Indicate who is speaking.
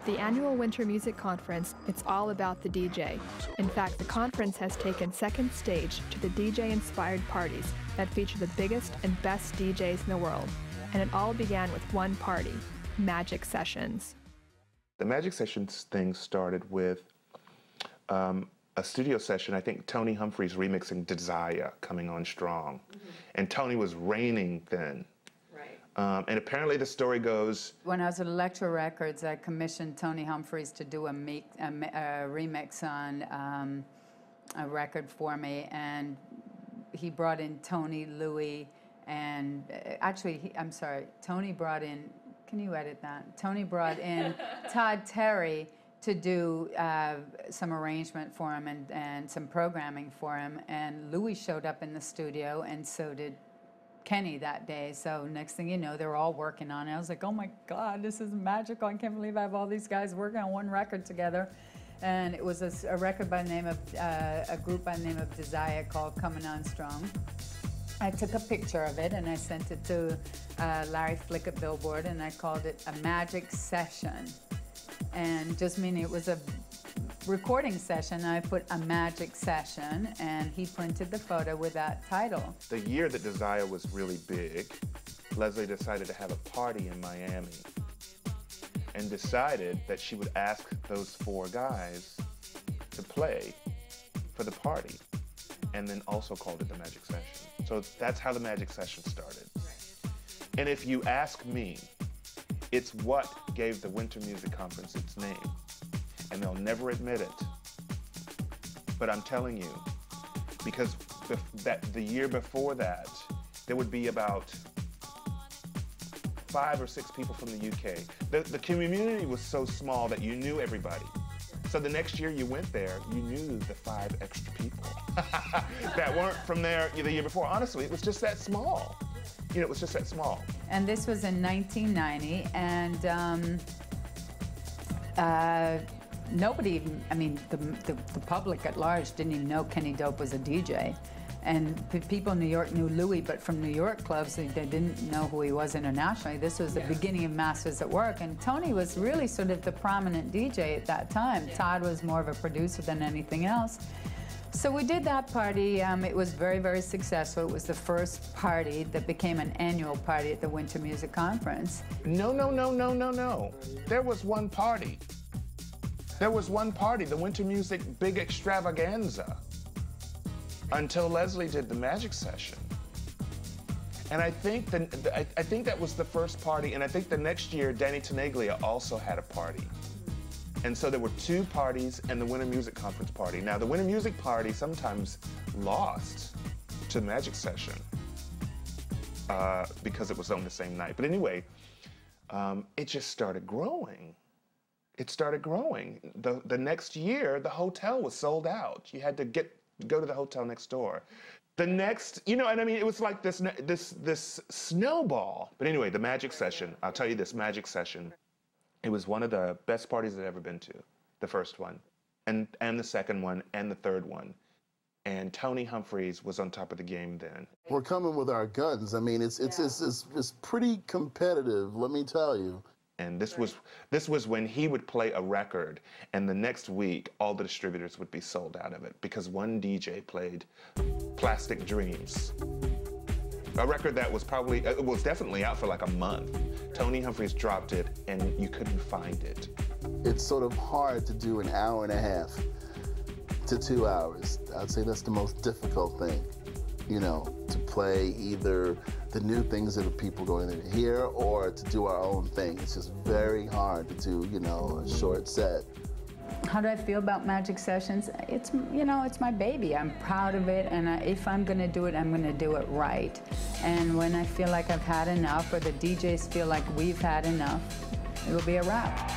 Speaker 1: the annual Winter Music Conference, it's all about the DJ. In fact, the conference has taken second stage to the DJ-inspired parties that feature the biggest and best DJs in the world. And it all began with one party, Magic Sessions.
Speaker 2: The Magic Sessions thing started with a studio session, I think Tony Humphries remixing Desire, Coming On Strong. And Tony was reigning then. And apparently the story goes...
Speaker 3: When I was at Elektra Records, I commissioned Tony Humphries to do a remix on a record for me, and he brought in Tony, Louis, and actually, I'm sorry, Tony brought in, can you edit that? Tony brought in Todd Terry to do some arrangement for him and some programming for him, and Louis showed up in the studio, and so did Kenny that day. So next thing you know, they were all working on it. I was like, oh my God, this is magical. I can't believe I have all these guys working on one record together. And it was a record by the name of, a group by the name of Desire called Coming On Strong. I took a picture of it and I sent it to Larry Flick at Billboard, and I called it a Magic Session. And just meaning it was a recording session, I put a Magic Session, and he printed the photo with that title.
Speaker 2: The year that Desire was really big, Leslie decided to have a party in Miami and decided that she would ask those 4 guys to play for the party, and then also called it the Magic Session. So that's how the Magic Session started. And if you ask me, it's what gave the Winter Music Conference its name. And they'll never admit it. But I'm telling you, because the year before that, there would be about 5 or 6 people from the UK. The community was so small that you knew everybody. So the next year you went there, you knew the 5 extra people that weren't from there the year before. Honestly, it was just that small. You know, it was just that small.
Speaker 3: And this was in 1990, and nobody even, I mean, the public at large didn't even know Kenny Dope was a DJ. And people in New York knew Louis, but from New York clubs, they didn't know who he was internationally. This was the beginning of Masters at Work, and Tony was really sort of the prominent DJ at that time. Todd was more of a producer than anything else. So we did that party. It was very, very successful. It was the first party that became an annual party at the Winter Music Conference.
Speaker 2: No. There was one party. There was one party, the Winter Music Big Extravaganza, until Leslie did the Magic Session. And I think that was the first party, and I think the next year, Danny Tenaglia also had a party. And so there were 2 parties and the Winter Music Conference party. Now, the Winter Music Party sometimes lost to the Magic Session because it was on the same night. But anyway, it just started growing. It started growing. The next year, the hotel was sold out. You had to go to the hotel next door. The next, you know, and I mean, it was like this snowball. But anyway, the Magic Session, I'll tell you this Magic Session, it was one of the best parties I've ever been to, the first one, and the second one, and the third one. And Tony Humphries was on top of the game then.
Speaker 4: We're coming with our guns. I mean, it's pretty competitive, let me tell you.
Speaker 2: And this was when he would play a record, and the next week, all the distributors would be sold out of it because one DJ played Plastic Dreams, a record that was definitely out for like a month. Tony Humphries dropped it, and you couldn't find it.
Speaker 4: It's sort of hard to do an hour and a half to 2 hours. I'd say that's the most difficult thing, you know, to play either the new things that people going to hear or to do our own thing. It's just very hard to do, you know, a short set.
Speaker 3: How do I feel about Magic Sessions? It's, you know, it's my baby. I'm proud of it, and if I'm going to do it, I'm going to do it right. And when I feel like I've had enough, or the DJs feel like we've had enough, it'll be a wrap.